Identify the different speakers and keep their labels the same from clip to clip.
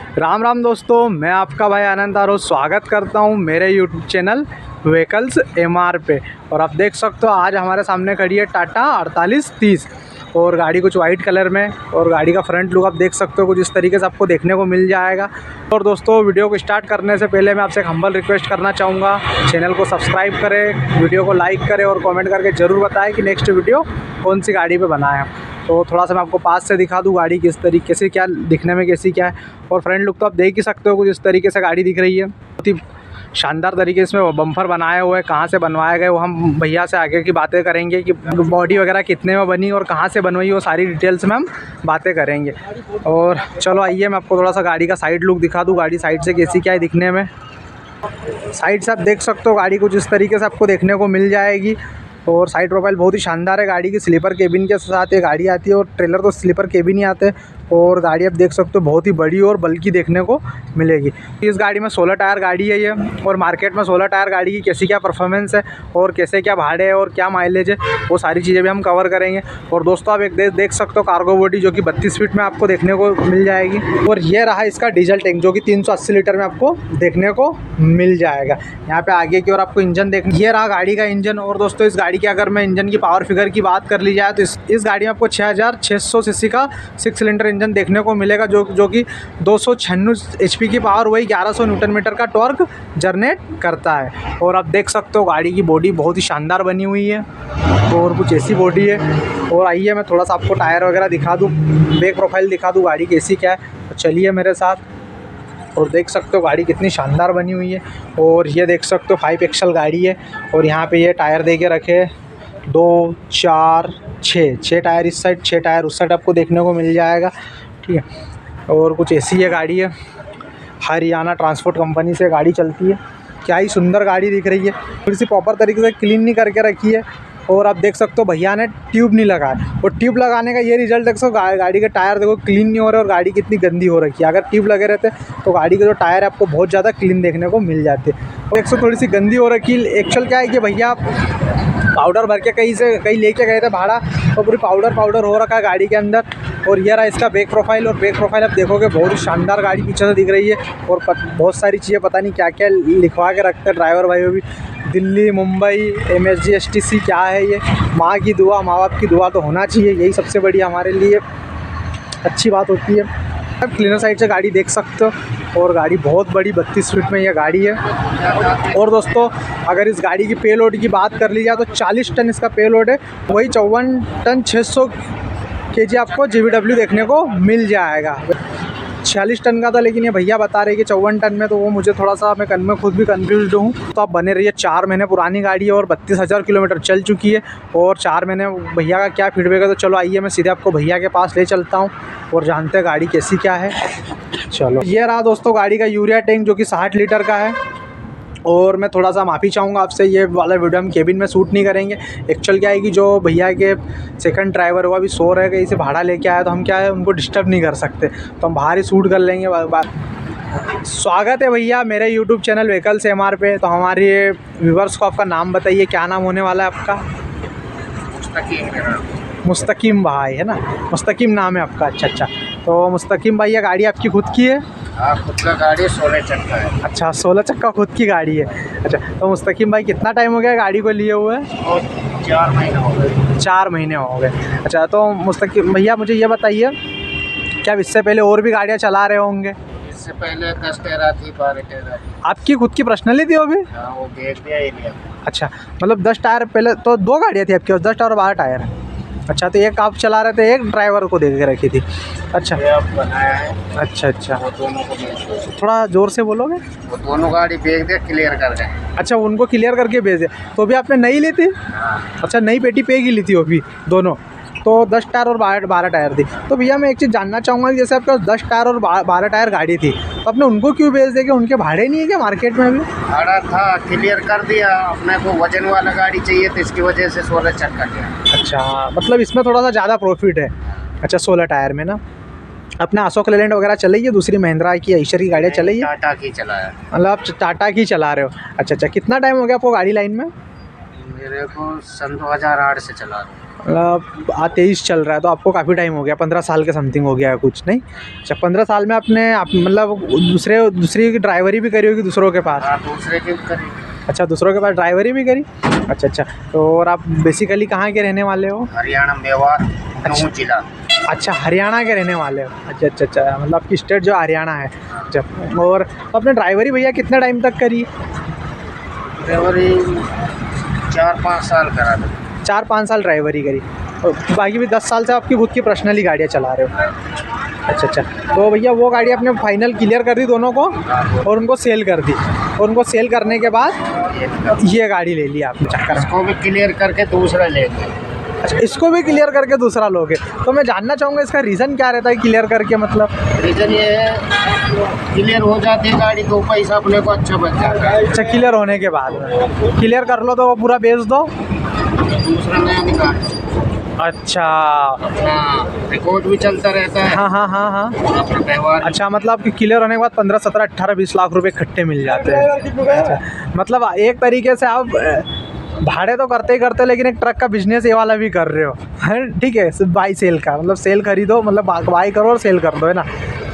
Speaker 1: राम राम दोस्तों, मैं आपका भाई आनंद आरो स्वागत करता हूं मेरे यूट्यूब चैनल व्हीकल्स एमआर पे। और आप देख सकते हो आज हमारे सामने खड़ी है टाटा 4830 और गाड़ी कुछ वाइट कलर में। और गाड़ी का फ्रंट लुक आप देख सकते हो कुछ इस तरीके से आपको देखने को मिल जाएगा। और दोस्तों, वीडियो को स्टार्ट करने से पहले मैं आपसे एक हम्बल रिक्वेस्ट करना चाहूँगा, चैनल को सब्सक्राइब करें, वीडियो को लाइक करें और कमेंट करके ज़रूर बताएं कि नेक्स्ट वीडियो कौन सी गाड़ी पे बनाएं। तो थोड़ा सा मैं आपको पास से दिखा दूँ गाड़ी किस तरीके से, क्या दिखने में कैसी क्या है। और फ्रंट लुक तो आप देख ही सकते हो कुछ इस तरीके से गाड़ी दिख रही है। बहुत ही शानदार तरीके से इसमें बम्पर बनाए हुए हैं। कहाँ से बनवाए गए वो हम भैया से आगे की बातें करेंगे कि बॉडी वगैरह कितने में बनी और कहाँ से बनवाई, वो सारी डिटेल्स में हम बातें करेंगे। और चलो आइए मैं आपको थोड़ा सा गाड़ी का साइड लुक दिखा दूँ, गाड़ी साइड से कैसी क्या है दिखने में। साइड से आप देख सकते हो गाड़ी कुछ इस तरीके से आपको देखने को मिल जाएगी। और साइड प्रोफाइल बहुत ही शानदार है गाड़ी की। स्लीपर केबिन के साथ ये गाड़ी आती है और ट्रेलर तो स्लीपर केबिन ही आते हैं। और गाड़ी आप देख सकते हो बहुत ही बड़ी और बल्कि देखने को मिलेगी। इस गाड़ी में 16 टायर गाड़ी है ये। और मार्केट में 16 टायर गाड़ी की कैसी क्या परफॉर्मेंस है और कैसे क्या भाड़े है और क्या माइलेज है, वो सारी चीज़ें भी हम कवर करेंगे। और दोस्तों, आप एक देख सकते हो कार्गो बॉडी जो कि 32 फीट में आपको देखने को मिल जाएगी। और ये रहा इसका डीजल टैंक जो कि 380 लीटर में आपको देखने को मिल जाएगा। यहाँ पे आगे की ओर आपको इंजन देखने, ये रहा गाड़ी का इंजन। और दोस्तों, इस गाड़ी की अगर मैं इंजन की पावर फिगर की बात कर ली जाए तो इस गाड़ी में आपको 6600 सीसी का 6 सिलेंडर इंजन देखने को मिलेगा जो कि 296 HP की पावर, वही 1100 न्यूटन मीटर का टॉर्क जनरेट करता है। और आप देख सकते हो गाड़ी की बॉडी बहुत ही शानदार बनी हुई है और कुछ ऐसी बॉडी है। और आइए मैं थोड़ा सा आपको टायर वगैरह दिखा दूँ, बैक प्रोफाइल दिखा दूँ गाड़ी कैसी क्या है। तो चलिए मेरे साथ। और देख सकते हो गाड़ी कितनी शानदार बनी हुई है। और ये देख सकते हो 5 एक्सल गाड़ी है। और यहाँ पे ये टायर दे के रखे 2 4 6 टायर इस साइड, 6 टायर उस साइड आपको देखने को मिल जाएगा। ठीक है। और कुछ ऐसी ये गाड़ी है, हरियाणा ट्रांसपोर्ट कंपनी से गाड़ी चलती है। क्या ही सुंदर गाड़ी दिख रही है। थोड़ी सी प्रॉपर तरीके से क्लीन नहीं करके रखी है। और आप देख सकते हो भैया ने ट्यूब नहीं लगाया। और ट्यूब लगाने का ये रिजल्ट देख सकते हो, गाड़ी के टायर देखो क्लीन नहीं हो रहे और गाड़ी कितनी गंदी हो रखी है। अगर ट्यूब लगे रहते तो गाड़ी के जो टायर है आपको बहुत ज़्यादा क्लीन देखने को मिल जाते। और 100 थोड़ी सी गंदी हो रखी। एक्चुअल क्या है कि भैया पाउडर भर के कहीं लेके गए थे भाड़ा, तो पूरी पाउडर हो रखा है गाड़ी के अंदर। और ये रहा इसका बैक प्रोफाइल। और बैक प्रोफाइल आप देखोगे बहुत ही शानदार गाड़ी पीछे से दिख रही है। और बहुत सारी चीज़ें पता नहीं क्या क्या लिखवा के रखते हैं ड्राइवर भाई भी। दिल्ली, मुंबई, MSG STC क्या है ये, माँ की दुआ, माँ बाप की दुआ तो होना चाहिए, यही सबसे बड़ी हमारे लिए अच्छी बात होती है। अब क्लीनर साइड से गाड़ी देख सकते हो। और गाड़ी बहुत बड़ी 32 फीट में यह गाड़ी है। और दोस्तों, अगर इस गाड़ी की पे लोड की बात कर ली जाए तो 40 टन इसका पे लोड है। वही 54 टन 600 kg आपको GVW देखने को मिल जाएगा। 46 टन का था, लेकिन ये भैया बता रहे कि 54 टन में, तो वो मुझे थोड़ा सा मैं खुद भी कन्फ्यूज हूँ। तो आप बने रहिए। 4 महीने पुरानी गाड़ी है और 32,000 किलोमीटर चल चुकी है। और 4 महीने भैया का क्या फीडबैक है, तो चलो आइए मैं सीधे आपको भैया के पास ले चलता हूँ और जानते हैं गाड़ी कैसी क्या है। चलो, ये रहा दोस्तों गाड़ी का यूरिया टैंक जो कि 60 लीटर का है। और मैं थोड़ा सा माफ़ी चाहूँगा आपसे, ये वाला वीडियो हम केबिन में शूट नहीं करेंगे। एक्चुअल क्या है कि जो भैया के सेकंड ड्राइवर हुआ अभी सो रहे, कहीं से भाड़ा लेके आया, तो हम क्या है उनको डिस्टर्ब नहीं कर सकते, तो हम बाहर ही शूट कर लेंगे। स्वागत है भैया मेरे यूट्यूब चैनल व्हीकल्स एमआर पे। तो हमारे व्यूवर्स को आपका नाम बताइए, क्या नाम होने वाला है आपका? मुस्तकीम भाई है ना, मुस्तकीम नाम है आपका। अच्छा। तो मुस्तकीम भाई, ये गाड़ी आपकी खुद की है?
Speaker 2: हाँ, खुद का गाड़ी 16 चक्का है।
Speaker 1: अच्छा, 16 चक्का खुद की गाड़ी है। अच्छा, तो मुस्तकीम भाई कितना टाइम हो गया गाड़ी को लिए हुए?
Speaker 2: 4 महीने हो गए।
Speaker 1: 4 महीने हो गए। अच्छा, तो मुस्तकीम भैया मुझे ये बताइए, क्या इससे पहले और भी गाड़ियाँ चला रहे होंगे?
Speaker 2: इससे पहले 10 टेरा थी, 12 टेरा थी।
Speaker 1: आपकी खुद की पर्सनली थी वो भी?
Speaker 2: हाँ, वो बेच दिया एरिया।
Speaker 1: अच्छा, मतलब 10 टायर पहले तो 2 गाड़ियाँ थी आपकी, 10 टायर और 12 टायर। अच्छा, तो एक आप चला रहे थे, एक ड्राइवर को दे के रखी थी। अच्छा,
Speaker 2: ये अब बनाया है।
Speaker 1: अच्छा।
Speaker 2: वो दोनों को बेच दिया।
Speaker 1: थोड़ा ज़ोर से बोलोगे?
Speaker 2: वो दोनों गाड़ी बेच दिया, क्लियर कर गए।
Speaker 1: अच्छा, उनको क्लियर करके भेज दिया। तो भी आपने नई ली थी?
Speaker 2: हाँ।
Speaker 1: अच्छा, नई पेटी पे की ली थी वो भी दोनों? तो 10 टायर और 12 टायर थी। तो भैया मैं एक चीज़ जानना चाहूँगा कि जैसे आपके पास 10 टायर और 12 टायर गाड़ी थी, तो आपने उनको क्यों बेच दिया? कि उनके भाड़े नहीं है क्या मार्केट में अभी?
Speaker 2: भाड़ा था, क्लियर कर दिया। अपने को वजन वाला गाड़ी चाहिए तो इसकी वजह से 16 चक्का लिया।
Speaker 1: अच्छा, मतलब इसमें थोड़ा सा ज़्यादा प्रॉफिट है। अच्छा, 16 टायर में ना। अपना अशोक लेलैंड वगैरह चलाई है, दूसरी महिंद्रा की आइशर की गाड़ियाँ चलाई है?
Speaker 2: टाटा की चलाया।
Speaker 1: मतलब आप टाटा की चला रहे हो? अच्छा। कितना टाइम हो गया आपको गाड़ी लाइन में?
Speaker 2: मेरे को सन 2008 से चला रहा हूँ।
Speaker 1: मतलब 23 चल रहा है, तो आपको काफ़ी टाइम हो गया, 15 साल के समथिंग हो गया है कुछ, नहीं? अच्छा, 15 साल में आपने आप मतलब दूसरी की ड्राइवरी भी करी होगी दूसरों के पास?
Speaker 2: हाँ, दूसरे के करी।
Speaker 1: अच्छा, दूसरों के पास ड्राइवरी भी करी। अच्छा अच्छा, तो और आप बेसिकली कहाँ के रहने वाले हो?
Speaker 2: हरियाणा, मेवात, नूंह जिला।
Speaker 1: अच्छा, हरियाणा के रहने वाले हो। अच्छा अच्छा अच्छा, मतलब आपकी स्टेट जो हरियाणा है। अच्छा, और आपने ड्राइवरी भैया कितने टाइम तक करी?
Speaker 2: ड्राइवरी 4-5 साल करा था।
Speaker 1: 4-5 साल ड्राइवरी करी, और बाकी भी 10 साल से आपकी खुद की पर्सनली गाड़ियाँ चला रहे हो। अच्छा अच्छा, तो भैया वो गाड़ी आपने फाइनल क्लियर कर दी दोनों को और उनको सेल कर दी, और उनको सेल करने के बाद ये गाड़ी ले ली आपने चक्कर में?
Speaker 2: इसको भी क्लियर करके दूसरा लेंगे।
Speaker 1: अच्छा, इसको भी क्लियर करके दूसरा लोगे? तो मैं जानना चाहूँगा इसका रीज़न क्या रहता है क्लियर करके? मतलब
Speaker 2: रीज़न ये है, क्लियर हो जाती है गाड़ी तो पैसा अपने को अच्छा बच जाता है।
Speaker 1: अच्छा, क्लियर होने के बाद में क्लियर कर लो तो वो पूरा बेच दो,
Speaker 2: दूसरा नया निकाल।
Speaker 1: अच्छा,
Speaker 2: अपना रिकॉर्ड भी चलता रहता है।
Speaker 1: हाँ हाँ हाँ हाँ।
Speaker 2: अपना व्यवहार।
Speaker 1: अच्छा, मतलब कि क्लियर होने के बाद 15, 17, 18, 20 लाख रुपए इकट्ठे मिल जाते हैं। अच्छा, मतलब एक तरीके से आप भाड़े तो करते ही करते, लेकिन एक ट्रक का बिजनेस ये वाला भी कर रहे हो, है? ठीक है, सिर्फ बाई सेल का, मतलब सेल खरीदो, मतलब बाई करो और सेल कर दो, है ना?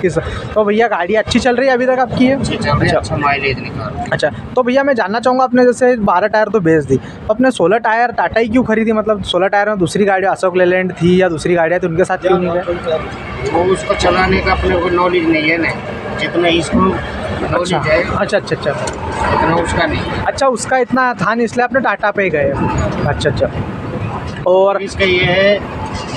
Speaker 1: किस तो भैया गाड़ी अच्छी चल रही है अभी तक आपकी है?
Speaker 2: अच्छा माइलेज निकाल।
Speaker 1: अच्छा, तो भैया मैं जानना चाहूँगा, आपने जैसे 12 टायर तो बेच दी, तो अपने 16 टायर टाटा ही क्यों खरीदी? मतलब 16 टायर में दूसरी गाड़ी अशोक लेलैंड थी या दूसरी गाड़ियाँ थी, उनके साथ क्यों नहीं गए?
Speaker 2: वो उसको चलाने का अपने को नॉलेज नहीं है ना, जितना इसको नॉलेज है।
Speaker 1: अच्छा अच्छा अच्छा,
Speaker 2: इतना उसका नहीं।
Speaker 1: अच्छा, उसका इतना था नहीं, इसलिए आपने टाटा पे गए। अच्छा अच्छा, और
Speaker 2: इसका ये है,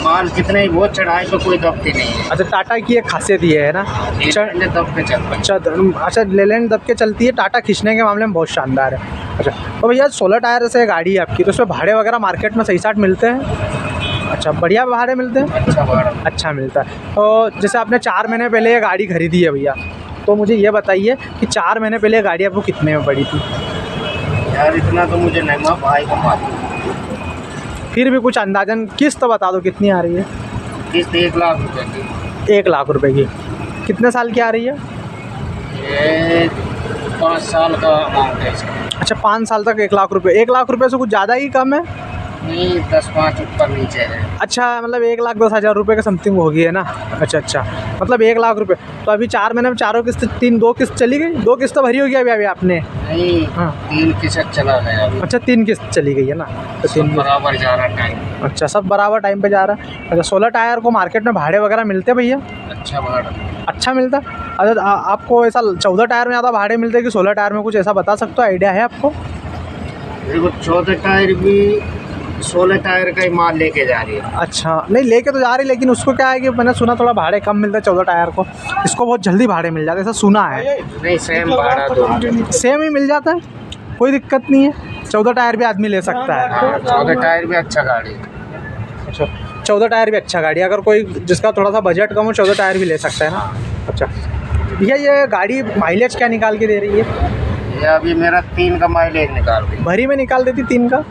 Speaker 2: माल कितने ही बहुत चढ़ाए तो कोई दबती नहीं है।
Speaker 1: अच्छा, टाटा की एक खासियत ये है ना,
Speaker 2: दब के चलता है।
Speaker 1: अच्छा, लेलैंड दब के चलती है, टाटा खींचने के मामले में बहुत शानदार है। अच्छा, तो भैया 16 टायर से गाड़ी है आपकी, तो उसमें भाड़े वगैरह मार्केट में सही साट मिलते हैं? अच्छा, बढ़िया भाड़े मिलते हैं?
Speaker 2: अच्छा भाड़ा
Speaker 1: अच्छा मिलता है। तो जैसे आपने 4 महीने पहले ये गाड़ी खरीदी है भैया, तो मुझे ये बताइए कि 4 महीने पहले ये गाड़ी आपको कितने में पड़ी थी?
Speaker 2: यार इतना तो मुझे नहीं मालूम, भाई को मालूम।
Speaker 1: फिर भी कुछ अंदाजन किस्त तो बता दो कितनी आ रही है?
Speaker 2: किस्त 1 लाख रुपए की।
Speaker 1: 1 लाख रुपए की। कितने साल की आ रही है?
Speaker 2: ये 5 साल का अमाउंट है इसका।
Speaker 1: अच्छा, 5 साल तक 1 लाख रुपए। 1 लाख रुपए से कुछ ज़्यादा ही कम है?
Speaker 2: नहीं, 10-5 ऊपर नीचे है।
Speaker 1: अच्छा, मतलब 1,10,000 रुपये के समथिंग होगी, है ना? अच्छा अच्छा, मतलब 1 लाख रुपए। तो अभी 4 महीने में चारों किस्त, 2 किस्त चली गई? 2 किस्त भरी होगी अभी आपने?
Speaker 2: नहीं,
Speaker 1: हाँ।
Speaker 2: 3 किस्त चला गया अभी।
Speaker 1: अच्छा, 3 किस्त चली गई है ना, तो 3
Speaker 2: बराबर जा रहा टाइम।
Speaker 1: अच्छा, सब बराबर टाइम पे जा रहा है। अच्छा, 16 टायर को मार्केट में भाड़े वगैरह मिलते हैं भैया?
Speaker 2: अच्छा भाड़ा।
Speaker 1: अच्छा मिलता है? अच्छा, आपको ऐसा 14 टायर में ज़्यादा भाड़े मिलते हैं कि 16 टायर में? कुछ ऐसा बता सकते हो, आइडिया है आपको?
Speaker 2: देखो 14 टायर भी 16 टायर का ही माल लेके जा रही है।
Speaker 1: अच्छा, नहीं लेके तो जा रही, लेकिन उसको क्या है कि मैंने सुना थोड़ा भाड़े कम मिलता है 14 टायर को, इसको बहुत जल्दी भाड़े मिल जाते हैं, ऐसा सुना है।
Speaker 2: नहीं, सेम भाड़ा दो।
Speaker 1: सेम ही मिल जाता है, कोई दिक्कत नहीं है, 14 टायर भी आदमी ले सकता है।
Speaker 2: 14 टायर भी अच्छा गाड़ी।
Speaker 1: अच्छा, 14 टायर भी अच्छा गाड़ी, अगर कोई जिसका थोड़ा सा बजट कम हो 14 टायर भी ले सकता है ना? अच्छा भैया, ये गाड़ी माइलेज क्या निकाल के दे रही है?
Speaker 2: ये अभी मेरा 3 का माइलेज निकाल रही है।
Speaker 1: भरी में निकाल देती 3 का?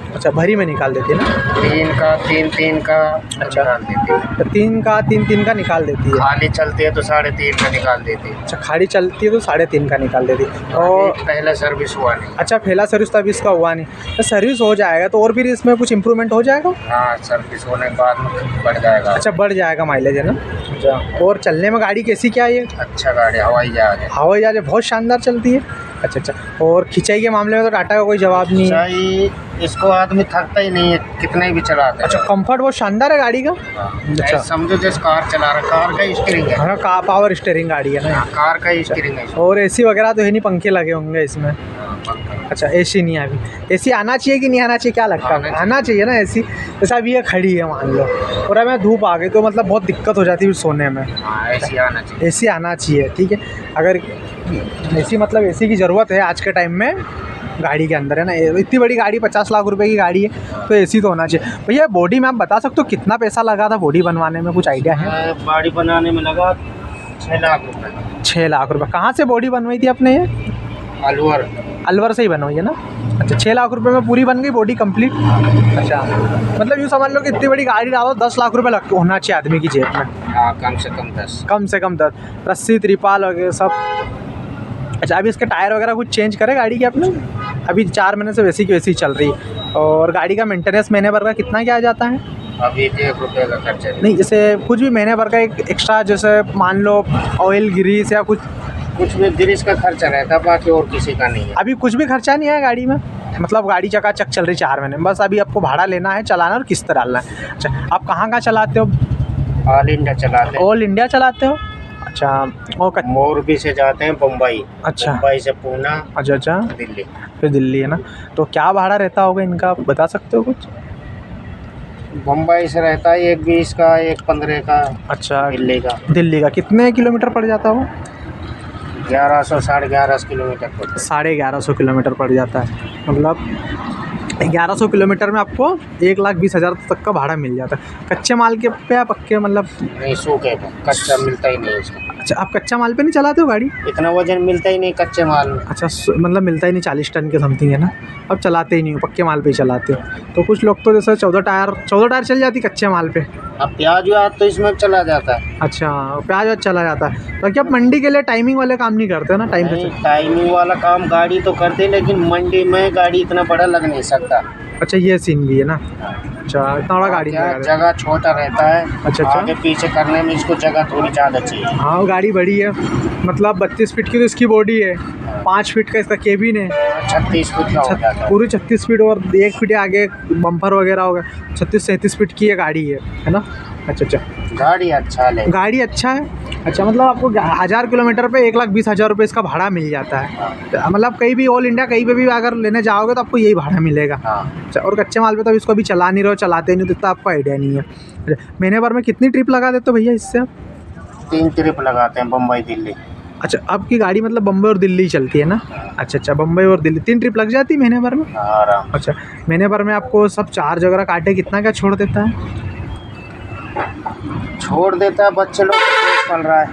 Speaker 1: अच्छा, भरी में निकाल देती है ना?
Speaker 2: 3 का 3 का
Speaker 1: अच्छा।
Speaker 2: निकाल देती है।
Speaker 1: तो 3 का निकाल देती है।
Speaker 2: खाली चलती है तो 3.5 का निकाल देती है।
Speaker 1: अच्छा, खाड़ी चलती है तो 3.5 का निकाल देती है। और
Speaker 2: पहला सर्विस हुआ नहीं।
Speaker 1: अच्छा, पहला सर्विस तब इसका हुआ नहीं, तो सर्विस हो जाएगा तो और फिर इसमें कुछ इम्प्रूवमेंट हो जाएगा?
Speaker 2: हाँ, सर्विस होने के बाद में बढ़ जाएगा।
Speaker 1: अच्छा, बढ़ जाएगा माइलेज, है ना? अच्छा, और चलने में गाड़ी कैसी क्या है?
Speaker 2: अच्छा गाड़ी, हवाई जहाज है।
Speaker 1: हवाई जहाज बहुत शानदार चलती है। अच्छा अच्छा, और खिंचाई के मामले में तो टाटा का कोई जवाब नहीं है।
Speaker 2: सही, इसको आदमी थकता ही नहीं है, कितने भी चलाते।
Speaker 1: अच्छा, कंफर्ट बहुत शानदार है गाड़ी का।
Speaker 2: अच्छा, समझो जैसे कार चला रहा, कार का स्टीयरिंग है।
Speaker 1: हाँ, पावर स्टीयरिंग गाड़ी है ना?
Speaker 2: कार का स्टीयरिंग है।
Speaker 1: और एसी वगैरह तो है नहीं, पंखे लगे होंगे इसमें? अच्छा, एसी नहीं है अभी? एसी आना चाहिए कि नहीं आना चाहिए, क्या लगता है? आना चाहिए ना एसी। जैसा अभी ये खड़ी है मान लो, और हमें धूप आ गई तो मतलब बहुत दिक्कत हो जाती है सोने में।
Speaker 2: एसी आना चाहिए।
Speaker 1: एसी आना चाहिए, ठीक है। अगर एसी, मतलब एसी की ज़रूरत है आज के टाइम में गाड़ी के अंदर, है ना? इतनी बड़ी गाड़ी, 50 लाख रुपए की गाड़ी है, तो एसी तो होना चाहिए। भैया बॉडी में आप बता सकते हो कितना पैसा लगा था बॉडी बनवाने में, कुछ आइडिया है?
Speaker 2: बॉडी बनाने में लगा 6 लाख रुपये।
Speaker 1: 6 लाख रुपये। कहाँ से बॉडी बनवाई थी आपने ये? अलवर से ही बनवाई है ना? अच्छा, 6 लाख रुपए में पूरी बन गई बॉडी कंप्लीट? अच्छा, मतलब यूँ समझ लो कि इतनी बड़ी गाड़ी डालो 10 लाख रुपए लग होना चाहिए आदमी की जेब में।
Speaker 2: हाँ, कम से कम 10।
Speaker 1: कम से कम 10। रस्सी, त्रिपाल वगैरह सब। अच्छा, अभी इसके टायर वगैरह कुछ चेंज करे गाड़ी के आपने? अभी 4 महीने से वैसी की वैसी चल रही है। और गाड़ी का मेंटेनेंस महीने भर का कितना क्या आ जाता है?
Speaker 2: अभी 1 रुपये का खर्चा
Speaker 1: नहीं, जैसे कुछ भी महीने भर का एक एक्स्ट्रा, जैसे मान लो ऑयल ग्रीस या कुछ
Speaker 2: भी ग्रीस का खर्चा रहता है, बाकी और किसी का नहीं है।
Speaker 1: अभी कुछ भी खर्चा नहीं है गाड़ी में? मतलब गाड़ी चकाचक चल रही 4 महीने, बस अभी आपको भाड़ा लेना है, चलाना और किस्त डालना है। अच्छा, आप कहाँ चलाते हो?
Speaker 2: ऑल इंडिया चलाते हैं।
Speaker 1: ऑल इंडिया चलाते हो? अच्छा। और
Speaker 2: मोरबी से जाते हैं बम्बई।
Speaker 1: अच्छा।
Speaker 2: बम्बई से पूना।
Speaker 1: अच्छा
Speaker 2: दिल्ली।
Speaker 1: फिर दिल्ली है ना। तो क्या भाड़ा रहता होगा इनका, आप बता सकते हो कुछ?
Speaker 2: बम्बई से रहता है 1 20 का, 1 15 का।
Speaker 1: अच्छा।
Speaker 2: दिल्ली का
Speaker 1: कितने किलोमीटर पड़ जाता होगा?
Speaker 2: 1100 1150 किलोमीटर पड़ता है।
Speaker 1: 1150 किलोमीटर पड़ जाता है। मतलब 1100 किलोमीटर में आपको 1,20,000 तक का भाड़ा मिल जाता है। कच्चे माल के पे या पक्के? मतलब
Speaker 2: नहीं, सूखे पे, कच्चा मिलता ही नहीं इसका।
Speaker 1: अच्छा, आप कच्चा माल पे नहीं चलाते हो गाड़ी?
Speaker 2: इतना वजन मिलता ही नहीं कच्चे माल में।
Speaker 1: अच्छा, मतलब मिलता ही नहीं, 40 टन के समथिंग है ना। अब चलाते ही नहीं हो, पक्के माल पे ही चलाते हो। तो कुछ लोग तो जैसे 14 टायर चल जाती कच्चे माल पे।
Speaker 2: अब प्याज व्याज तो इसमें चला जाता है।
Speaker 1: अच्छा, प्याज व्याज चला जाता है। तो क्या आप मंडी के लिए टाइमिंग वाले काम नहीं करते हो ना?
Speaker 2: टाइमिंग वाला काम गाड़ी तो करते हैं, लेकिन मंडी में गाड़ी इतना बड़ा लग नहीं सकता।
Speaker 1: अच्छा, ये सीन भी है ना। अच्छा, इतना बड़ा गाड़ी
Speaker 2: जगह छोटा रहता है।
Speaker 1: अच्छा।
Speaker 2: आगे पीछे करने में इसको जगह थोड़ी ज़्यादा चाहिए।
Speaker 1: हाँ, गाड़ी बड़ी है, मतलब 32 फीट की तो इसकी बॉडी है, 5 फीट का इसका केबिन है,
Speaker 2: 36 फीट का हो जाता है।
Speaker 1: पूरी 36 फीट, और 1 फीट आगे बम्पर वगैरह होगा। 36-37 फीट की ये गाड़ी है ना। अच्छा।
Speaker 2: गाड़ी अच्छा है। अच्छा, मतलब आपको 1000 किलोमीटर पे 1,20,000 रुपये इसका भाड़ा मिल जाता है। मतलब कहीं भी ऑल इंडिया कहीं पे भी अगर लेने जाओगे तो आपको यही भाड़ा मिलेगा। अच्छा, और कच्चे माल पे तो इसको अभी चला नहीं रहे हो, चलाते नहीं, तो इतना आपको आइडिया नहीं है। अच्छा, महीने भर में कितनी ट्रिप लगा देते हो भैया इससे आप? 3 ट्रिप लगाते हैं, बम्बई दिल्ली।
Speaker 1: अच्छा, आपकी गाड़ी मतलब बम्बई और दिल्ली चलती है ना। अच्छा, बम्बई और दिल्ली 3 ट्रिप लग जाती है महीने भर में?
Speaker 2: आराम।
Speaker 1: अच्छा, महीने भर में आपको सब चार्ज वगैरह काटे कितना क्या छोड़ देता है?
Speaker 2: बच्चे लोग का पेट पल रहा है।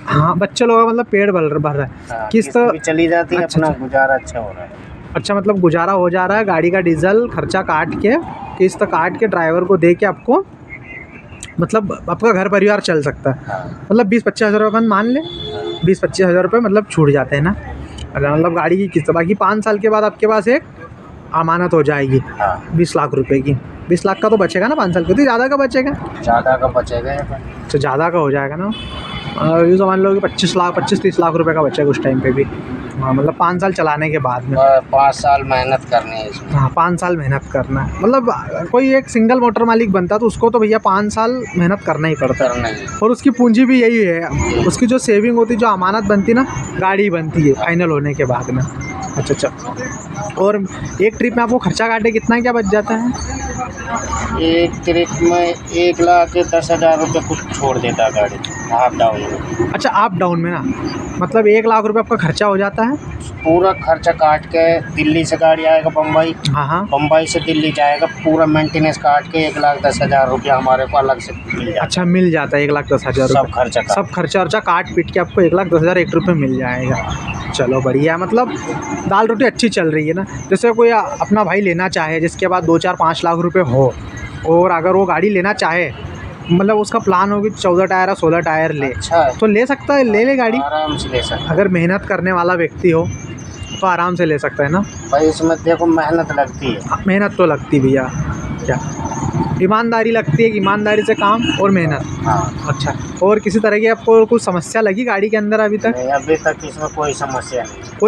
Speaker 1: हाँ, बच्चे लोग मतलब पेट भर रहा है। किस्त
Speaker 2: भी चली जाती है। अपना गुजारा अच्छा हो रहा है।
Speaker 1: अच्छा, मतलब गुजारा हो जा रहा है, गाड़ी का डीजल खर्चा काट के, किस्त काट के, ड्राइवर को दे के आपको, मतलब आपका घर परिवार चल सकता है। मतलब 20-25 हज़ार रुपये मान ले, 20-25 हज़ार रुपये मतलब छूट जाते हैं ना। मतलब गाड़ी की किस्त, बाकी 5 साल के बाद आपके पास एक अमानत हो जाएगी 20 लाख रुपए की। 20 लाख का तो बचेगा ना 5 साल के, तो ज़्यादा का बचेगा। तो ज़्यादा का हो जाएगा ना। यूँ समझ लो कि 25-30 लाख रुपए का बचेगा उस टाइम पे भी। हाँ, मतलब 5 साल चलाने के बाद में
Speaker 2: 5 साल मेहनत करनी है इसमें।
Speaker 1: हाँ, 5 साल मेहनत करना है। मतलब कोई एक सिंगल मोटर मालिक बनता तो उसको तो भैया 5 साल मेहनत करना ही पड़ता है। और उसकी पूंजी भी यही है, उसकी जो सेविंग होती, जो अमानत बनती ना, गाड़ी बनती है फाइनल होने के बाद में। अच्छा। और एक ट्रिप में आपको खर्चा काटे कितना क्या बच जाता है?
Speaker 2: एक ट्रिप में 1,10,000 रुपये कुछ छोड़ देता है गाड़ी, अप डाउन में।
Speaker 1: अच्छा, अप डाउन में ना, मतलब 1 लाख रुपये आपका खर्चा हो जाता है।
Speaker 2: पूरा खर्चा काट के दिल्ली से गाड़ी आएगा बम्बई।
Speaker 1: हाँ।
Speaker 2: बम्बई से दिल्ली जाएगा, पूरा मेंटेनेंस काट के 1,10,000 रुपया हमारे को अलग से मिल जाता है।
Speaker 1: अच्छा, मिल जाता है 1,10,000 रुपये। सब खर्चा काट पीट के आपको 1,10,000 1 रुपये मिल जाएगा। चलो बढ़िया, मतलब दाल रोटी अच्छी चल रही है ना। जैसे कोई अपना भाई लेना चाहे, जिसके पास 2-4-5 लाख रुपए हो, और अगर वो गाड़ी लेना चाहे, मतलब उसका प्लान हो कि 14 टायर या 16 टायर ले, तो ले सकता है, ले गाड़ी
Speaker 2: आराम से ले सकता है।
Speaker 1: अगर मेहनत करने वाला व्यक्ति हो तो आराम से ले सकता है ना
Speaker 2: भाई। इसमें देखो मेहनत लगती है।
Speaker 1: मेहनत तो लगती भैया, क्या ईमानदारी लगती है, ईमानदारी से काम और मेहनत। अच्छा, और किसी तरह की आपको कुछ समस्या लगी गाड़ी के अंदर अभी तक?
Speaker 2: नहीं, अभी तक इसमें कोई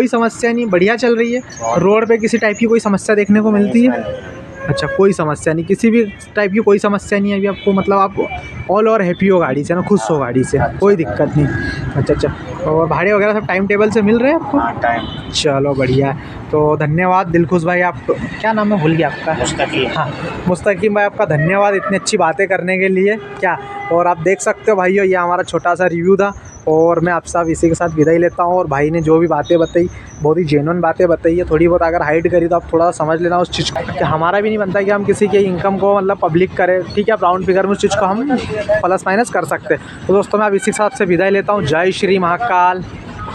Speaker 2: समस्या नहीं।
Speaker 1: बढ़िया चल रही है। रोड पे किसी टाइप की कोई समस्या देखने को मिलती है? अच्छा, कोई समस्या नहीं, किसी भी टाइप की कोई समस्या नहीं है अभी आपको? मतलब आप ऑल ओवर हैप्पी हो गाड़ी से ना, खुश हो गाड़ी से, कोई दिक्कत नहीं। अच्छा। और भाड़े वगैरह सब टाइम टेबल से मिल रहे हैं आपको?
Speaker 2: टाइम।
Speaker 1: चलो बढ़िया है। तो धन्यवाद दिलखुश भाई। आप क्या नाम है, भूल गया आपका?
Speaker 2: मुस्तकीम।
Speaker 1: हाँ, मुस्तकीम भाई, आपका धन्यवाद इतनी अच्छी बातें करने के लिए। क्या, और आप देख सकते हो भाइयों, ये हमारा छोटा सा रिव्यू था, और मैं आपसे इसी के साथ विदाई लेता हूँ। और भाई ने जो भी बातें बताई, बहुत ही जेन्युइन बातें बताई है। थोड़ी बहुत अगर हाइड करी तो आप थोड़ा समझ लेना उस चीज़ को, कि हमारा भी नहीं बनता कि हम किसी के इनकम को मतलब पब्लिक करें। ठीक है, राउंड फिगर में उस चीज़ को हम प्लस माइनस कर सकते हैं। तो दोस्तों, मैं अब इसी के साथ से विदाई लेता हूँ। जय श्री महाकाल।